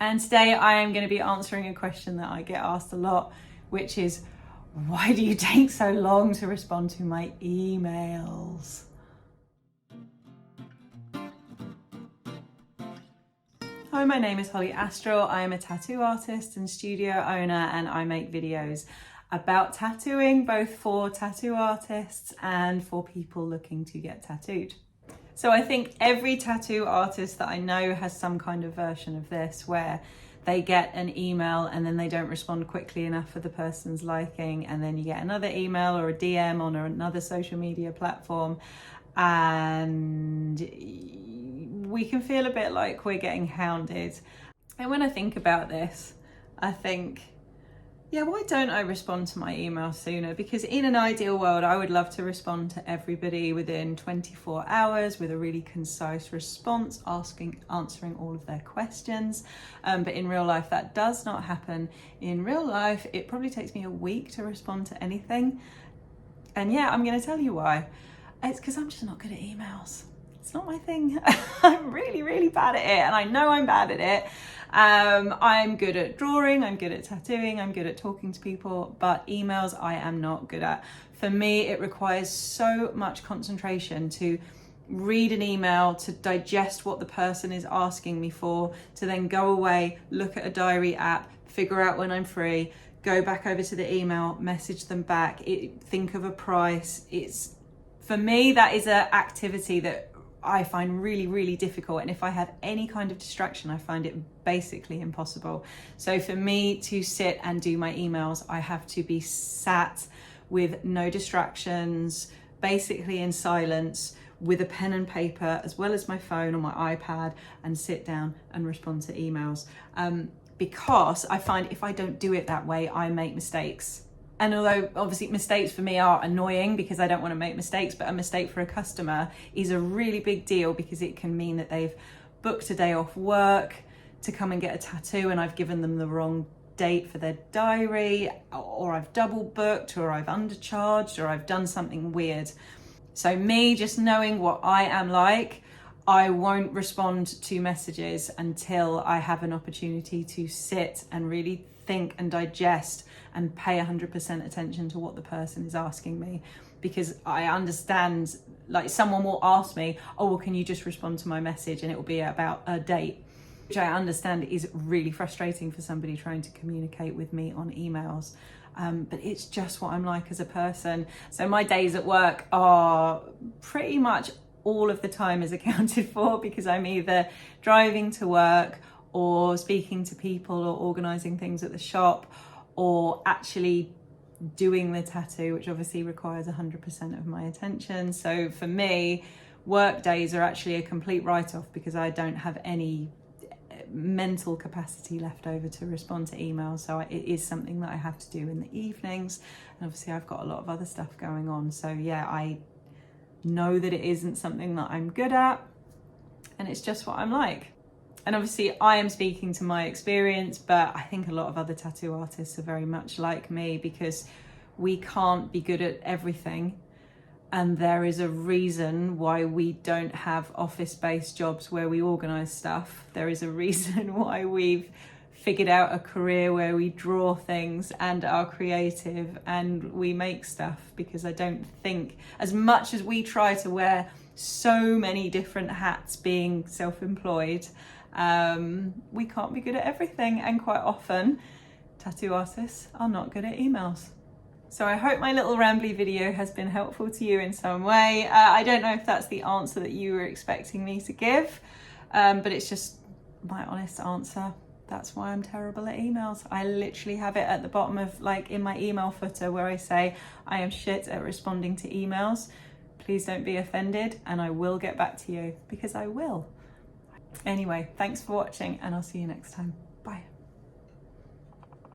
And today I am going to be answering a question that I get asked a lot, which is, why do you take so long to respond to my emails? Hi, my name is Hollyastral. I am a tattoo artist and studio owner, and I make videos about tattooing, both for tattoo artists and for people looking to get tattooed. So I think every tattoo artist that I know has some kind of version of this, where they get an email and then they don't respond quickly enough for the person's liking, and then you get another email or a DM on another social media platform, and we can feel a bit like we're getting hounded. And when I think about this, I think, yeah, why don't I respond to my email sooner? Because in an ideal world, I would love to respond to everybody within 24 hours with a really concise response, answering all of their questions. But in real life, that does not happen. In real life, it probably takes me a week to respond to anything. And yeah, I'm going to tell you why. It's because I'm just not good at emails. It's not my thing. I'm really, really bad at it, and I know I'm bad at it. I'm good at drawing, I'm good at tattooing, I'm good at talking to people, but emails I am not good at. For me, it requires so much concentration to read an email, to digest what the person is asking me for, to then go away, look at a diary app, figure out when I'm free, go back over to the email, message them back, think of a price. For me, that is an activity that I find really, really difficult. And if I have any kind of distraction, I find it basically impossible. So for me to sit and do my emails, I have to be sat with no distractions, basically in silence, with a pen and paper, as well as my phone or my iPad, and sit down and respond to emails. Because I find if I don't do it that way, I make mistakes. And although obviously mistakes for me are annoying because I don't want to make mistakes, but a mistake for a customer is a really big deal, because it can mean that they've booked a day off work to come and get a tattoo and I've given them the wrong date for their diary, or I've double booked, or I've undercharged, or I've done something weird. So me just knowing what I am like, I won't respond to messages until I have an opportunity to sit and really think and digest and pay 100% attention to what the person is asking me. Because I understand, like, someone will ask me, oh, well, can you just respond to my message? And it will be about a date, which I understand is really frustrating for somebody trying to communicate with me on emails. But it's just what I'm like as a person. So my days at work are pretty much all of the time is accounted for, because I'm either driving to work or speaking to people or organising things at the shop, or actually doing the tattoo, which obviously requires 100% of my attention. So for me, work days are actually a complete write-off, because I don't have any mental capacity left over to respond to emails. So it is something that I have to do in the evenings. And obviously I've got a lot of other stuff going on. So yeah, I know that it isn't something that I'm good at, and it's just what I'm like. And obviously I am speaking to my experience, but I think a lot of other tattoo artists are very much like me, because we can't be good at everything. And there is a reason why we don't have office-based jobs where we organise stuff. There is a reason why we've figured out a career where we draw things and are creative and we make stuff, because I don't think, as much as we try to wear so many different hats being self-employed, we can't be good at everything, and quite often tattoo artists are not good at emails. So I hope my little rambly video has been helpful to you in some way. I don't know if that's the answer that you were expecting me to give, but it's just my honest answer. That's why I'm terrible at emails. I literally have it at the bottom of, like, in my email footer, where I say I am shit at responding to emails. Please don't be offended, and I will get back to you, because I will. Anyway, thanks for watching, and I'll see you next time. Bye.